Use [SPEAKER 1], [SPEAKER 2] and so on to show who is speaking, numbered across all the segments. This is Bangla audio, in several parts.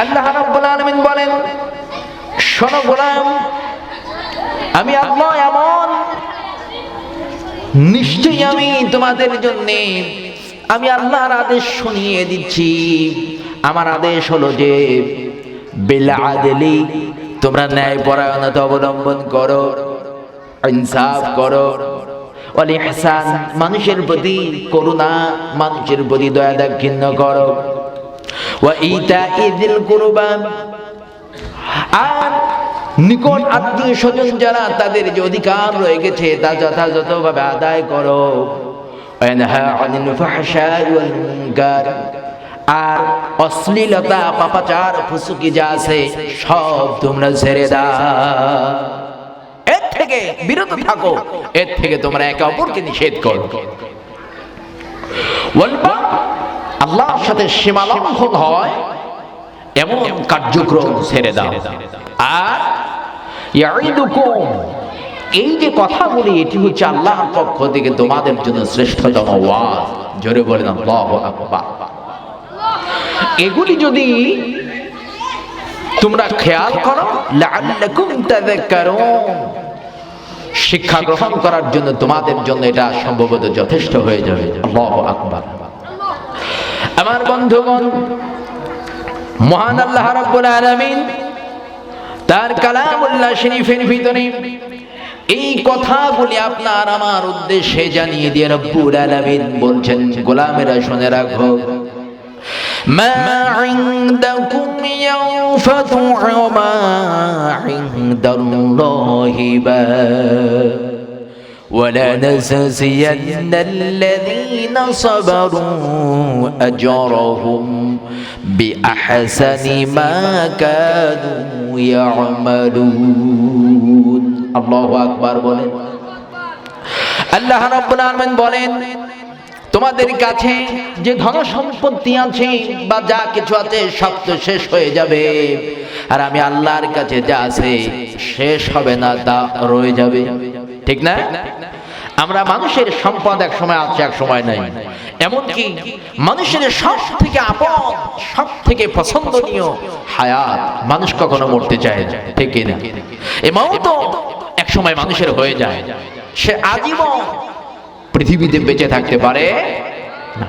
[SPEAKER 1] আল্লাহ রাব্বুল আলামিন বলেন, শোনো গোলাম, আমি আল্লাহ এমন, নিশ্চয়ই আমি তোমাদের জন্য আমি আল্লাহর আদেশ শুনিয়ে দিচ্ছি। আমার আদেশ হলো যে বিল আদলি, তোমরা ন্যায়পরায়ণতা অবলম্বন করো, ইনসাফ করো, ওয়াল ইহসান, মানুষের প্রতি করুণা, মানুষের প্রতি দয়া দাক্ষিণ্য করো, ওয়া ইতাই যিল কুরবা, আর নিকট আত্মীয় স্বজন যারা তাদের যে অধিকার রয়ে গেছে তা যথাযথভাবে আদায় করো, ওয়ানহা আনিল ফাহশাই ওয়াল মুনকার, আর অশ্লীলতা, পাপাচার, ফুসুকি যা আছে সব তোমরা ছেড়ে দাও, এর থেকে বিরত থাকো, এর থেকে তোমরা একে অপরকে নিষেধ করো। আল্লাহর সাথে সীমা লঙ্ঘন হয় এমন কার্যক্রম ছেড়ে দাও। আর ইয়াইদুকুম, এই যে কথাগুলি, এটি হচ্ছে আল্লাহর পক্ষ থেকে তোমাদের জন্য শ্রেষ্ঠতম ওয়াজ। জোরে বলেন আল্লাহু আকবার। এগুলি যদি তোমরা খেয়াল করো, লাআল্লাকুম তাযাক্কারুন, শিক্ষা গ্রহণ করার জন্য তোমাদের জন্য এটা সম্ভবত যথেষ্ট হয়ে যাবে। আল্লাহু আকবার। আমার বন্ধুগণ, মহান আল্লাহ রাব্বুল আলামিন তার কালামুল্লাহ শরীফের ভিতরে এই কথাগুলি আপনার আমার উদ্দেশ্যে জানিয়ে দিয়ে রব্বুল আলামিন বলছেন, গোলামেরা শুনে রাখো, মা ইনদাকুম ইয়ানফাদু ওয়া মা ইনদাল্লাহি বাক وَلَنَجْزِيَنَّ الَّذِينَ صَبَرُوا أَجْرَهُمْ بِأَحْسَنِ مَا كَانُوا يَعْمَلُونَ। আল্লাহু আকবার বলেন। আল্লাহ রাব্বুল আলামিন বলেন, তোমাদের কাছে যে ধন সম্পত্তি আছে বা যা কিছু আছে সব তো শেষ হয়ে যাবে, আর আমি আল্লাহর কাছে যা আছে শেষ হবে না, তা রয়ে যাবে, ঠিক না? আমরা মানুষের সম্পদ এক সময় আছে, এক সময় নাই। এমনকি মানুষের সব থেকে আপন, সব থেকে পছন্দনীয় হায়াত, মানুষ কখনো মরতে চায় না, ঠিক না? এই মওত এক সময় মানুষের হয়ে যায়, সে আজীবন পৃথিবীতে বেঁচে থাকতে পারে না।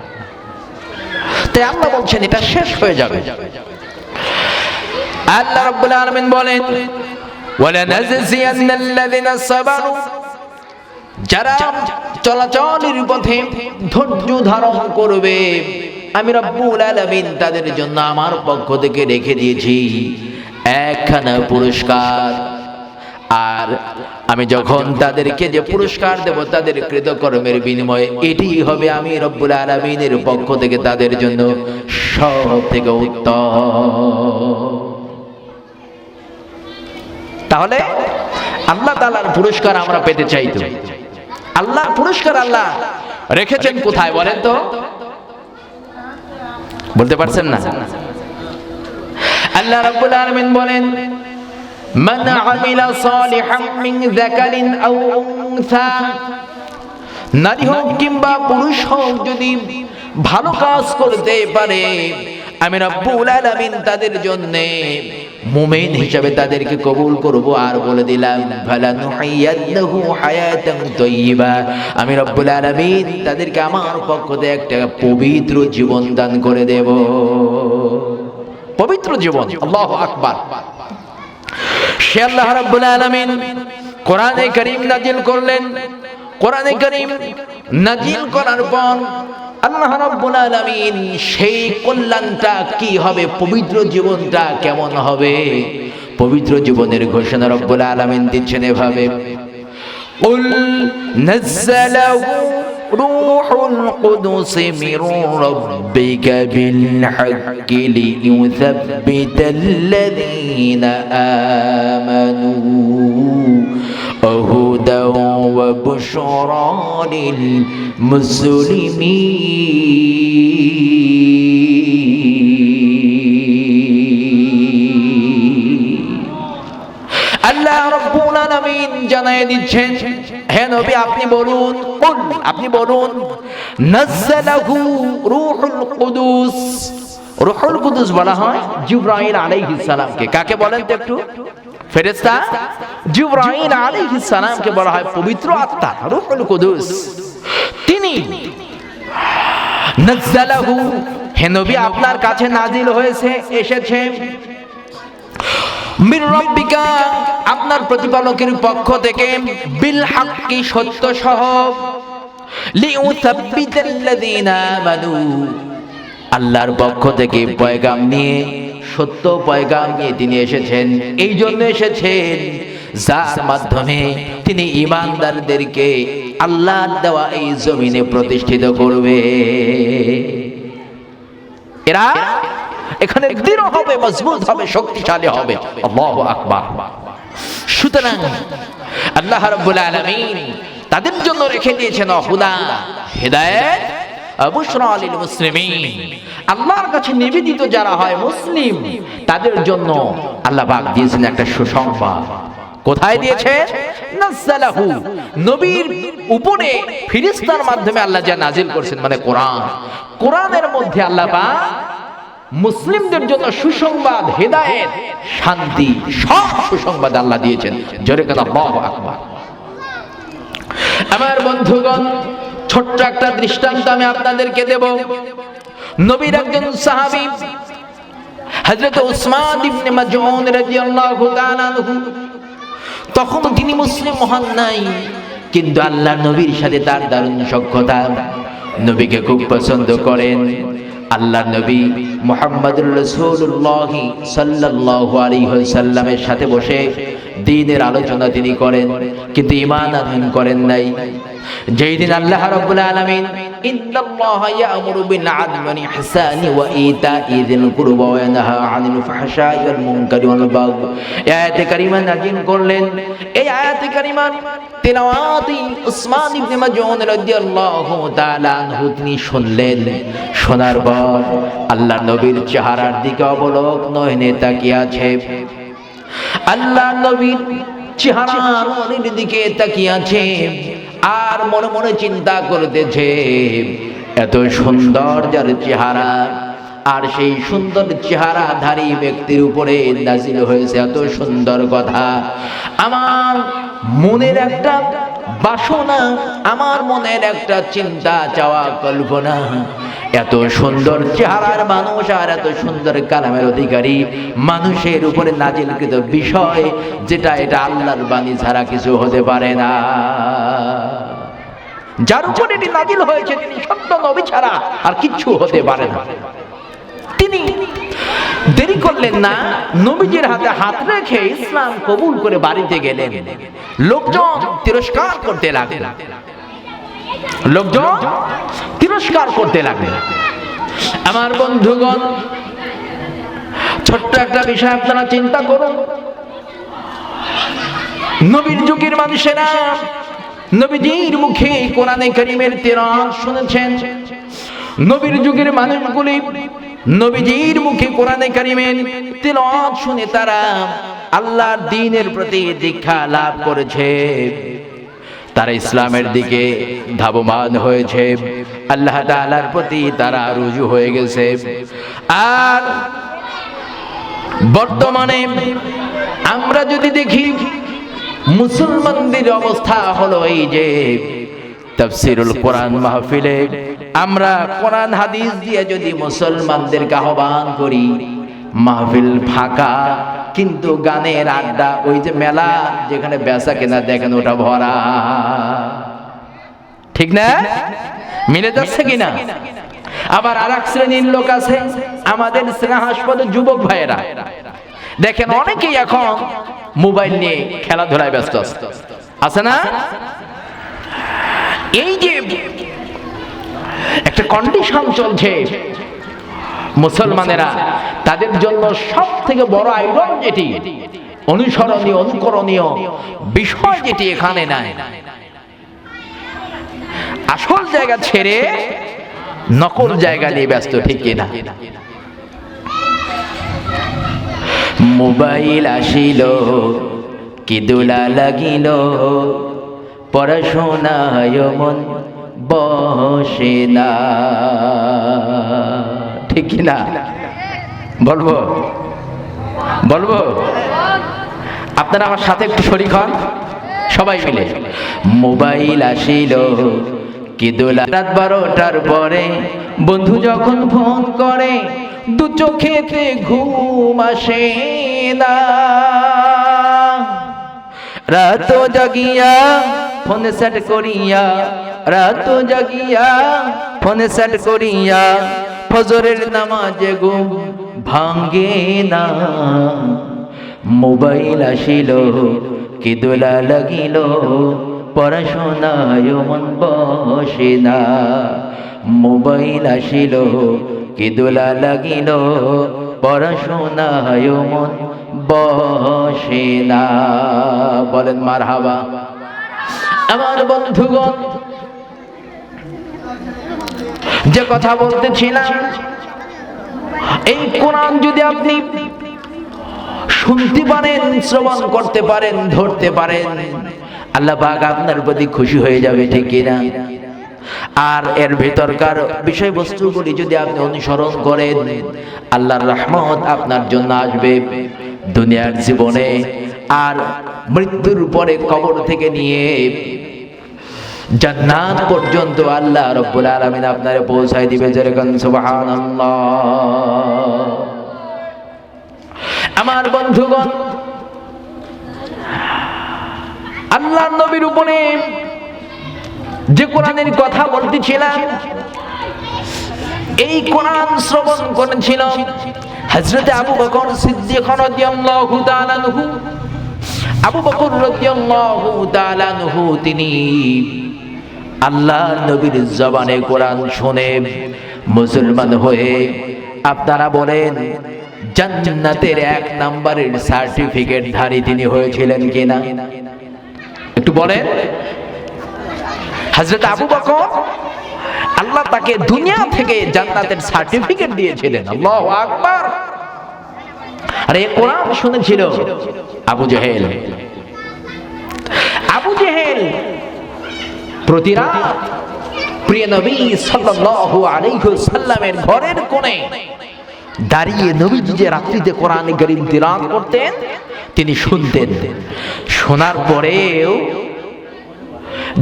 [SPEAKER 1] তাই আল্লাহ বলছেন এটা শেষ হয়ে যাবে। আল্লাহ রাব্বুল আলামিন বলেন, ওয়ালানাজজিয়ান্নাল্লাযিনা সাবারু, যারা চলাচলের পথে ধৈর্য ধারণ করবে, আমি রব্বুল আলামিন তাদের জন্য আমার পক্ষ থেকে রেখে দিয়েছি একখানা পুরস্কার। আর আমি যখন তাদেরকে যে পুরস্কার দেব তাদের কৃতকর্মের বিনিময়ে, এটি হবে আমি রব্বুল আলামিনের পক্ষ থেকে তাদের জন্য সব থেকে উত্তম। তাহলে আল্লাহ তাআলার পুরস্কার আমরা পেতে চাই তো, আল্লাহ পুরস্কার আল্লাহ রেখেছেন কোথায় বলেন তো? বলতে পারছেন না? আল্লাহ রাব্বুল আলামিন বলেন, মান আমিলা সালিহাম মিন যাকারিন আও উনসা, নারী হোক কিংবা পুরুষ হোক যদি ভালো কাজ করতে পারে, আমি রব্বুল আলামিন তাদের জন্য মুমিন হিসেবে তাদেরকে কবুল করব। আর বলে দিলাম, ফালানুহিয়ান্নাহু হায়াতান তাইয়্যিবা, আমি রব্বুল আলামিন তাদেরকে আমার পক্ষ থেকে একটা পবিত্র জীবন দান করে দেব। পবিত্র জীবন, আল্লাহু আকবার। সে আল্লাহ রাব্বুল আলামিন কোরআনে কারীম নাজিল করলেন। কোরআনে কারীম নাজিল করার পর আল্লাহ রাব্বুল আলামিন সেই কল্যাণটা কি হবে, পবিত্র জীবনটা কেমন হবে, পবিত্র জীবনের ঘোষণা রব্বুল আলামিন দিচ্ছেন এভাবে, কুল নাযালাহু রূহুল কুদুস মির রাব্বিকা বিল হাক্কি লিইউযাব্বিতাল্লাযীনা আমানু وهدى وبشرى للمسلمين। আল্লাহ রাব্বুল আলামিন জানায় দিচ্ছেন, হে নবী আপনি বলুন, কুল আপনি বলুন, নাযালাহু রূহুল কুদুস, রূহুল কুদুস বলা হয় জিবরাইল আলাইহিস সালামকে। কাকে বলেন তো একটু? ফেরেশতা জিবরাইল আলাইহিস সালামকে বলা হয় পবিত্র আত্মা, রূহুল কুদুস। তিনি নাযালাহু, হে নবী আপনার কাছে নাজিল হয়েছে, এসেছে মির রাব্বিকা, আপনার প্রতিপালকের পক্ষ থেকে, বিল হাক্কি, সত্য সহ, লিউসাব্বিতাল্লাযীনা আমানু, আল্লাহর পক্ষ থেকে পয়গাম নিয়ে, সত্য পয়গাম নিয়ে তিনি এসেছেন। এই জন্য এসেছেন যার মাধ্যমে তিনি ঈমানদারদেরকে আল্লাহর দেওয়া এই জমিনে প্রতিষ্ঠিত করবে। এরা এখানে দৃঢ় হবে, মজবুত হবে, শক্তিশালী হবে। আল্লাহু আকবার। সুতরাং আল্লাহ রাব্বুল আলামিন তাদের জন্য রেখে দিয়েছেন হুদা, হিদায়াত, বুশরা লিল মুসলিমিন। আল্লাহর কাছে নিবেদিত যারা হয় মুসলিম, তাদের জন্য আল্লাহ পাক দিয়েছেন একটা সুসংবাদ। কোথায় দিয়েছেন? নাযালাহু, নবীর উপরে ফেরেশতার মাধ্যমে আল্লাহ যা নাজিল করেছেন, মানে কোরআন। কোরআনের মধ্যে আল্লাহ পাক মুসলিমদের জন্য সুসংবাদ, হিদায়াত, শান্তি, সব সুসংবাদ আল্লাহ দিয়েছেন। জোরে কথা আল্লাহু আকবার। আমার বন্ধুগণ, ছোট্ট একটা দৃষ্টান্ত আমি আপনাদেরকে দেব। নবীর একজন সাহাবী হযরত উসমান ইবনে মাজউন রাদিয়াল্লাহু তাআলা আনহু, তখন তিনি মুসলিম হন নাই, কিন্তু আল্লাহ নবীর সাথে তার দারুণ সখ্যতা, নবীকে খুব পছন্দ করেন। আল্লাহ নবী মুহাম্মদুর রাসূলুল্লাহ সাল্লাল্লাহু আলাইহি ওয়াসাল্লামের সাথে বসে দ্বীনের আলোচনা তিনি করেন, কিন্তু ঈমান আনয়ন করেন নাই। যেই দিন আল্লাহ রাব্বুল আলামিন ইন্নাল্লাহা ইয়া'মুরু বিল আদলি ওয়াল ইহসানি ওয়া ইতা'i যিল কুরবা ওয়া ইয়ানহা আনিল ফাহশাই ওয়াল মুনকারি ওয়াল বাগই, আয়াতে কারিমা নাযিল করলেন। এই আয়াতে কারিমা তেলাওয়াত উসমান ইবনে মাজউন রাদিয়াল্লাহু তাআলা আনহু তিনি শুনলেন। শোনার পর আল্লাহ নবীর চেহারার দিকে অবলোক নয়নে তাকিয়ে আছে। আল্লাহ নবীর চেহারার দিকে তাকিয়ে আছে আর মনে মনে চিন্তা করতেছে, এত সুন্দর যার চেহারা, আর সেই সুন্দর চেহারাধারী ব্যক্তির উপরে নাজিল হয়েছে এত সুন্দর কথা। আমার মনের একটা বাসনা, আমার মনের একটা চিন্তা, চাওয়া, কল্পনা, এত সুন্দর চেহারার মানুষ আর এত সুন্দর কালামের অধিকারী মানুষের উপরে নাজিলকৃত বিষয়, যেটা এটা আল্লাহর বাণী ছাড়া কিছু হতে পারে না। যার উপরে এটি নাজিল হয়েছে তিনি সত্য নবী ছাড়া আর কিচ্ছু হতে পারে না। তিনি দেরি করলেন না, নবীজির হাতে হাত রেখে ইসলাম কবুল করে বাড়িতে গেলেন। লোকজন তিরস্কার করতে লাগলেন, লোকজন তিরস্কার করতে লাগলেন। আমার বন্ধুগণ, ছোট্ট একটা বিষয় আপনারা চিন্তা করুন। নবীর যুগের মানুষেরা নবীজির মুখে কোরআনে কারীমের তেলাওয়াত শুনেছেন। নবীর যুগের মানুষগুলি নবীজির মুখে কোরআনে কারীমের তেলাওয়াত শুনে তারা আল্লাহর দ্বীনের প্রতি দীক্ষা লাভ করেছে। তারা ইসলামের দিকে ধাবমান হয়েছে, আল্লাহ তাআলার প্রতি তারা রুজু হয়ে গেছে। আর বর্তমানে আমরা যদি দেখি, মুসলমানদের অবস্থা হলো এই যে তাফসীরুল কোরআন মাহফিলে আমরা কোরআন হাদিস দিয়ে যদি মুসলমানদেরকে আহ্বান করি, মাহফিল ফাঁকা, কিন্তু গানের আড্ডা, ওই যে মেলা যেখানে বেচা কেনা দেখেন ওটা ভরা। ঠিক না? মিলে যাচ্ছে কিনা? আবার আর এক শ্রেণীর লোক আছে, আমাদের স্নেহাস্পদ যুবক ভাইয়েরা, দেখেন অনেকেই এখন মোবাইল নিয়ে খেলাধুলায় ব্যস্ত আছে না? এই যে একটা কন্ডিশন চলছে, মুসলমানেরা তাদের জন্য সব থেকে বড় আইডল যেটি, অনুসরণীয়, অনুকরণীয় বিষয় যেটি এখানে নাই, আসল জায়গা ছেড়ে নকল জায়গা নিয়ে ব্যস্ত। ঠিক কিনা? মোবাইল আসিল কি দোলা লাগিল, পড়াশোনায় মন বসে না। ঠিক কিনা? বলবো বলবো আপনারা আমার সাথে একটু শরীক হন সবাই মিলে। মোবাইল আসিল কি দোলা রাত 12টার পরে, বন্ধু যখন ফোন করে দু চোখেতে ঘুম আসে না, রাত জাগিয়া ফোনে সেট করিয়া, রাত জাগিয়া ফোনে সেট করিয়া, ফজরের নামাজে ঘুম ভাঙ্গে না। মোবাইল আসিল কি দোলা লাগিল, পড়াশোনায় মন বসে না। মোবাইল আসিল কি দোলা লাগিল, পড়াশোনায় মন বসে না। বলেন মারহাবা। আমার বন্ধুগণ, যে কথা বলতেছিলাম, এই কোরআন যদি আপনি শুনতে পারেন, শ্রবণ করতে পারেন, ধরতে পারেন, আল্লাহ পাক আপনার প্রতি খুশি হয়ে যাবে, ঠিক কিনা? আর এর ভেতরকার বিষয়বস্তুগুলি যদি আপনি অনুসরণ করেন, আল্লাহর রহমত আপনার জন্য আসবে দুনিয়ার জীবনে, আর মৃত্যুর পরে কবর থেকে নিয়ে জান্নাত পর্যন্ত আল্লাহ রাব্বুল আলামিন আপনারে পৌঁছায় দিবে। যেরকম সুবহানাল্লাহ। আমার বন্ধুগণ, আল্লাহর নবীর উপরে যে কোরআনের কথা বলতেছিলাম, এই কোরআন শ্রবণ করেছিল হযরত আবু বকর সিদ্দিক রাদিয়াল্লাহু তাআলা আনহু। আবু বকর রাদিয়াল্লাহু তাআলা আনহু তিনি আল্লাহর নবীর জবানে কোরআন শুনে মুসলমান হয়ে, আপনারা বলেন জান্নাতের 1 নম্বরের সার্টিফিকেট ধারী তিনি হয়েছিলেন কিনা? একটু বলেন। হযরত আবু বকর, আল্লাহ তাকে দুনিয়া থেকে জান্নাতের সার্টিফিকেট দিয়েছিলেন। আল্লাহু আকবার। আর এই কোরআন শুনেছিল আবু জেহেল। আবু জেহেল প্রতি রাত প্রিয় নবী সাল্লাল্লাহু আলাইহি ওয়াসাল্লামের ঘরের কোণে দাঁড়িয়ে নবীজি যে রাত্রিতে কোরআন কারীম তিলাওয়াত করতেন তিনি শুনতেন। শোনার পরেও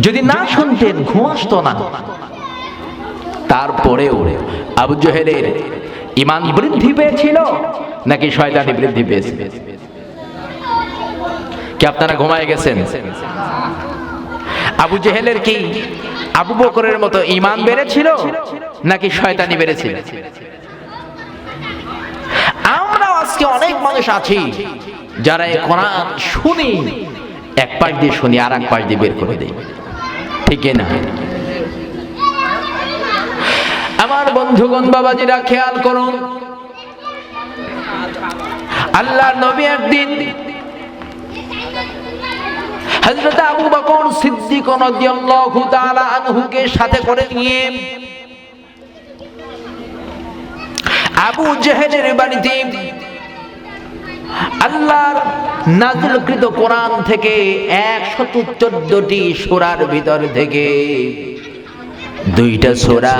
[SPEAKER 1] যদি না শুনতেন ঘুম আসতো না। তারপরেও আবু জেহেলের ঈমান বৃদ্ধি পেয়েছিল নাকি শয়তানি বৃদ্ধি পেয়েছে? কি আপনারা ঘুমায় গেছেন? আবু জেহেলের কি আবু বকরের মতো ঈমান বেড়েছিল নাকি শয়তানি বেড়েছিল? আমরা আজকে অনেক মানুষ আছি যারা এই কোরআন শুনি, এক পাশ দিয়ে শুনি আর এক পাশ দিয়ে বের করে দেই, ঠিক না? আমার বন্ধুগণ, বাবাজিরা, খেয়াল করুন, আল্লাহর নবী একদিন হযরত আবু বকর সিদ্দিক রাদিয়াল্লাহু তাআলা আনহুকে সাথে করে নিয়ে আবু জেহেলের বাড়িতে আল্লাহর নাযিলকৃত কোরআন থেকে 114টি সূরার ভিতর থেকে 2টা সূরা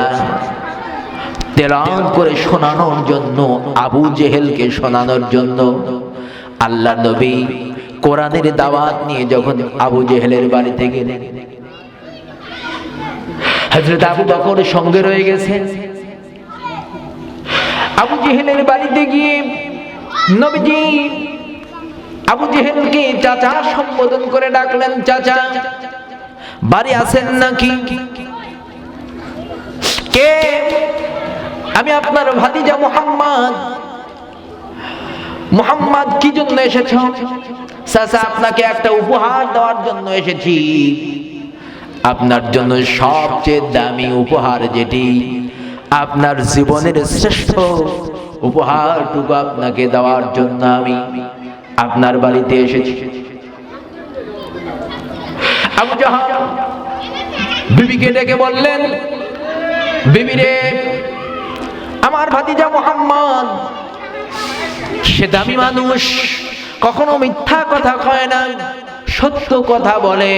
[SPEAKER 1] তেলাওয়াত করে শোনানোর জন্য, আবু জেহেলকে শোনানোর জন্য আল্লাহর নবী কোরআনের দাওয়াত নিয়ে যখন আবু জেহেলের বাড়িতে গেলেন, হযরত আবু বকর সঙ্গে রয়ে গেছেন। আবু জেহেলের বাড়িতে গিয়ে নবীজি আবু জেহেলকে চাচা সম্বোধন করে ডাকলেন, চাচা বাড়ি আছেন নাকি? কে? আমি আপনার ভাতিজা মুহাম্মদ। মুহাম্মদ, কি জন্য এসেছো? চাচা আপনাকে একটা উপহার দেওয়ার জন্য এসেছি। আপনার জন্য সবচেয়ে দামি উপহার, যেটি আপনার জীবনের শ্রেষ্ঠ উপহারটুকু আপনাকে দেওয়ার জন্য আমি আপনার বাড়িতে এসেছি। আবু জাহাল বিবিকে ডেকে বললেন, বিবি রে, আমার ভাতিজা মুহাম্মদ সে দামি মানুষ, কখনো মিথ্যা কথা কয় না, সত্য কথা বলে।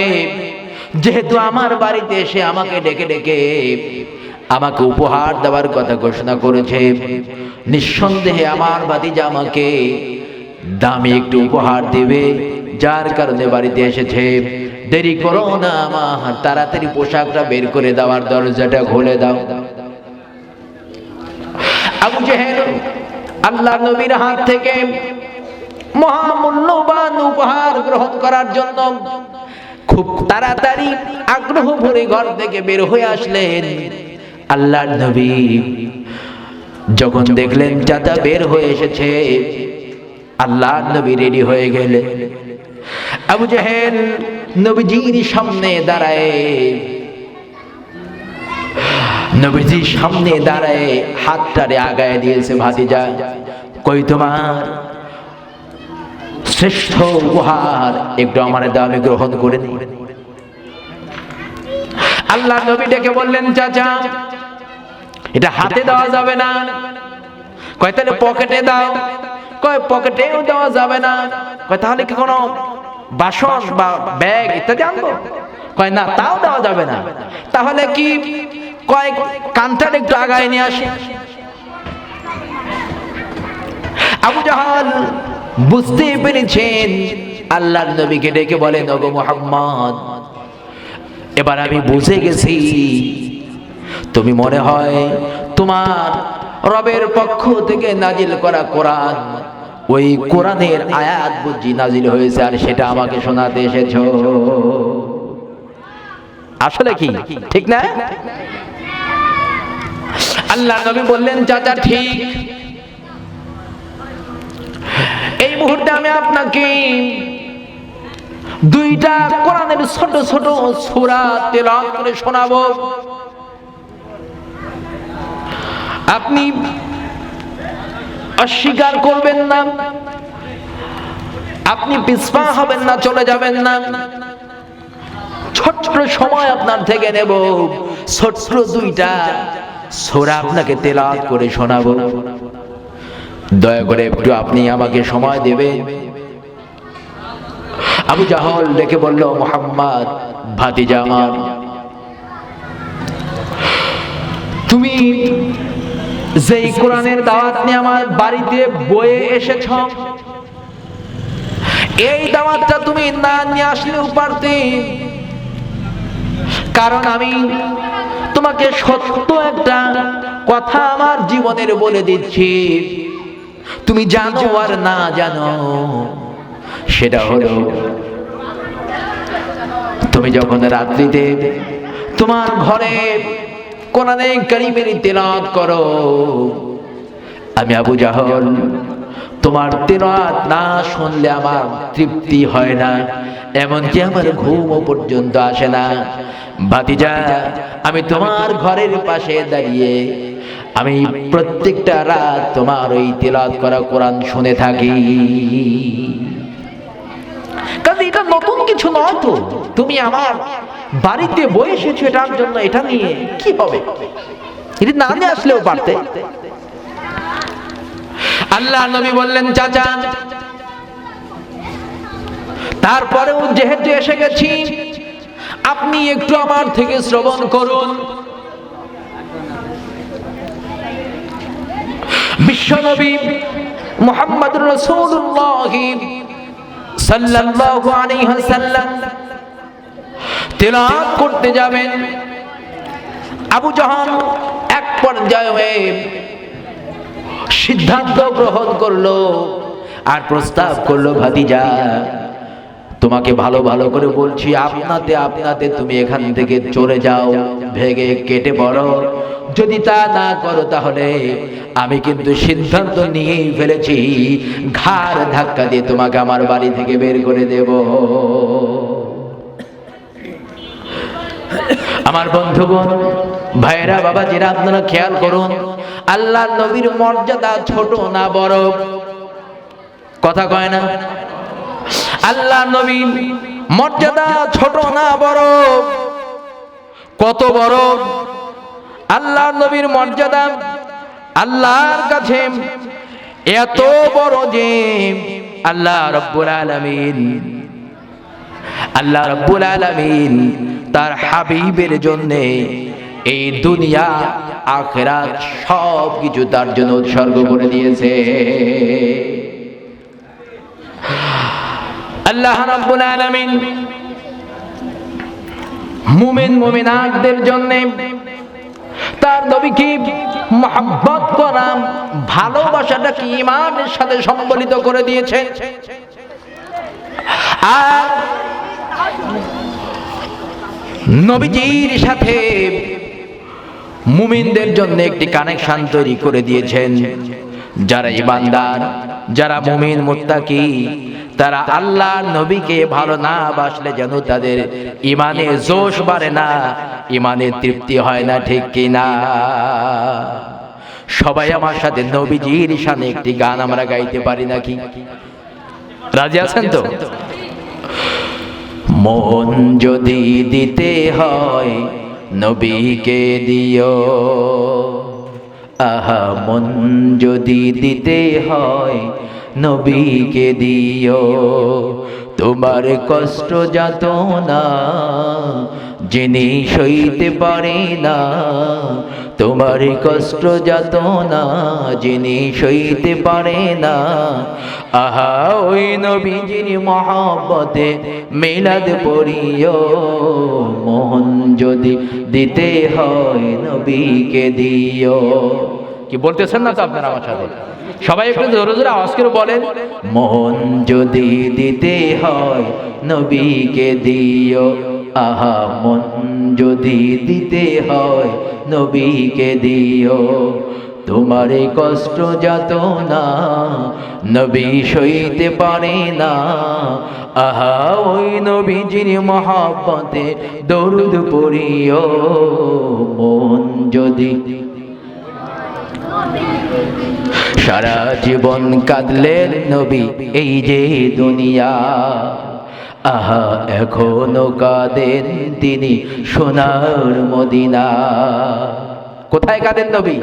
[SPEAKER 1] যেহেতু আমার বাড়িতে এসে আমাকে ডেকে ডেকে আমাকে উপহার দেওয়ার কথা ঘোষণা করেছে। নিঃসন্দেহে আমার ভাতিজা আমাকে দামি একটু উপহার দেবে, যার কারণে বাড়িতে এসেছে। দেরি করো না, আমার তাড়াতাড়ি পোশাকটা বের করে দেওয়ার দরজাটা খুলে দাও। আবু জেহেল আল্লাহ নবীর হাত থেকে মহামূল্যবান উপহার গ্রহণ করার জন্য খুব তাড়াতাড়ি আগ্রহ ভরে ঘর থেকে বের হয়ে আসলেন। আল্লাহর নবী যখন দেখলেন চাচা বের হয়ে এসেছে, আল্লাহর নবী রেডি হয়ে গেলেন। আবু জেহেল নবীজির সামনে দাঁড়ায়, নবীজির সামনে দাঁড়ায় হাতটারে আগায় দিয়েছে। ভাতিজা, কই তোমার শ্রেষ্ঠ উপহার, একটু আমার দাও, আমি গ্রহণ করে নিই। আল্লাহ নবী ডেকে বললেন, চাচা এটা হাতে দেওয়া যাবে না। কয় তাহলে পকেটে দাও। কয় পকেটেও দেওয়া যাবে না। কয় তাহলে কি কোনো বাসন বা ব্যাগ ইত্যাদি আনবো? কয় না, তাও দেওয়া যাবে না। তাহলে কি? কয় কানটা একটু আগায় নিয়ে আসে। আবু জাহাল বুঝতে পেরেছেন, আল্লাহর নবীকে ডেকে বলেন, ওগো মুহাম্মদ, এবার আমি বুঝে গেছি তুমি মনে হয় তোমার রবের পক্ষ থেকে নাজিল করা কোরআন, ওই কোরআনের আয়াত বুঝি নাজিল হয়েছে, আর সেটা আমাকে শোনাতে এসেছো। আসলে কি ঠিক না? আল্লাহর নবী বললেন, চাচা ঠিক। এই মুহূর্তে আমি আপনাকে দুইটা কোরআনের ছোট ছোট সূরা তেলাওয়াত করে শোনাবো। আপনি অস্বীকার করবেন না, আপনি পিছপা হবেন না, চলে যাবেন না। ছোট্ট সময় আপনার থেকে নেব, ছোট্ট দুইটা সূরা আপনাকে তেলাওয়াত করে শোনাবো। দয়া করে একটু আপনি আমাকে সময় দেবেন। আবু জাহল ডেকে বলল, মুহাম্মদ ভাতিজা আমার, তুমি যেই কোরআনের দাওয়াত নিয়ে আমার বাড়িতে বয়ে এসেছ, এই দাওয়াতটা তুমি না নিয়ে আসলেও পারতে। কারণ আমি তোমাকে সত্য একটা কথা আমার জীবনের বলে দিচ্ছি, তুমি জানো আর না জানো, সেটা হলো তুমি যখন রাত্রিতে তোমার ঘরে কোরআনে কারীমের তেলাওয়াত করো, আমি আবু জাহল তোমার তেলাওয়াত না শুনলে আমার তৃপ্তি হয় না, এমনকি আমার ঘুমও পর্যন্ত আসে না। ভাতিজা, আমি তোমার ঘরের পাশে দাঁড়িয়ে আমি প্রত্যেকটা রাত তোমার ওই তেলাওয়াত করা কোরআন শুনে থাকি। কারণ এটা নতুন কিছু নয় তো, তুমি আমার বাড়িতে বসে এসেছো এটার জন্য, এটা নিয়ে কি হবে? এটা না নিয়ে আসলেও পারতে। আল্লাহ নবী বললেন, চাচা তারপরেও যেহেতু এসে গেছি, আপনি একটু আমার থেকে শ্রবণ করুন। বিশ্বনবী মুহাম্মদুর রাসূলুল্লাহ সাল্লাল্লাহু আলাইহি ওয়াসাল্লাম তেলাওয়াত করতে যাবেন। আবু জাহল এক পর্যায়ে সিদ্ধান্ত গ্রহণ করলো আর প্রস্তাব করলো, ভাতিজা তোমাকে ভালো ভালো করে বলছি, আপনাতে আপনাতে তুমি এখান থেকে চলে যাও, ভেগে কেটে পড়ো। যদি তা না করো তাহলে আমি কিন্তু সিদ্ধান্ত নিয়েই ফেলেছি, ঘাড় ধাক্কা দিয়ে তোমাকে আমার বাড়ি থেকে বের করে দেব। আমার বন্ধুগণ, ভাইরা, বাবাজিরা, আপনারা খেয়াল করুন, আল্লাহর নবীর মর্যাদা ছোট না বড়? কথা কয় না? আল্লাহর নবীর মর্যাদা ছোট না বড়? কত বড়! আল্লাহর নবীর মর্যাদা আল্লাহর কাছে এত বড় যে আল্লাহ রাব্বুল আলামিন তার হাবিবের জন্য এই দুনিয়া আখিরাত সব কিছু তার জন্য উৎসর্গ করে দিয়েছে। আল্লাহ রাব্বুল আলামিন মুমিন মুমিনাতদের জন্য তার নবীকে মহব্বত করা, ভালোবাসাটাকে ঈমানের সাথে সম্বলিত করে দিয়েছে। আর নবীজির সাথে মুমিনদের জন্য একটি কানেকশন তৈরি করে দিয়েছেন। যারা ঈমানদার, যারা মুমিন মুত্তাকি, তারা আল্লাহর নবীকে ভালো না বাসলে যেন তাদের ঈমানে জোশ বাড়ে না, ঈমানে তৃপ্তি হয় না, ঠিক কিনা? সবাই আমার সাথে নবীজির শানে একটি গান আমরা গাইতে পারি নাকি? রাজি আছেন তো? মন যদি দিতে হয় নবীকে দিও, আহা মন যদি দিতে হয় নবীকে দিও। তোমার কষ্ট যাতনা যিনি সইতে পারে না, তোমার কষ্ট যাতনা যিনি সইতে পারে না, আহা ওই নবীজির মহব্বতে মিলাদ পড়িও। মন যদি দিতে হয় নবীকে দিও। কি বলতেছেন না তো আপনারা আমার সাথে? সবাই একটু জোরে জোরে আওয়াজ করে বলেন, মন যদি দিতে হয় নবীকে দিও, আহা মন যদি দিতে হয় নবীকে দিও। তোমার এই কষ্ট যাতনা নবী সইতে পারে না, আহা ওই নবীজির মহব্বতে দরুদ পড়িও। মন যদি সারা জীবন কাঁদলেন নবী এই যে দুনিয়া, আহা এখনো কাঁদেন তিনি সোনার মদিনা। কোথায় কাঁদেন নবী?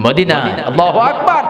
[SPEAKER 1] মদিনা। আল্লাহু আকবার।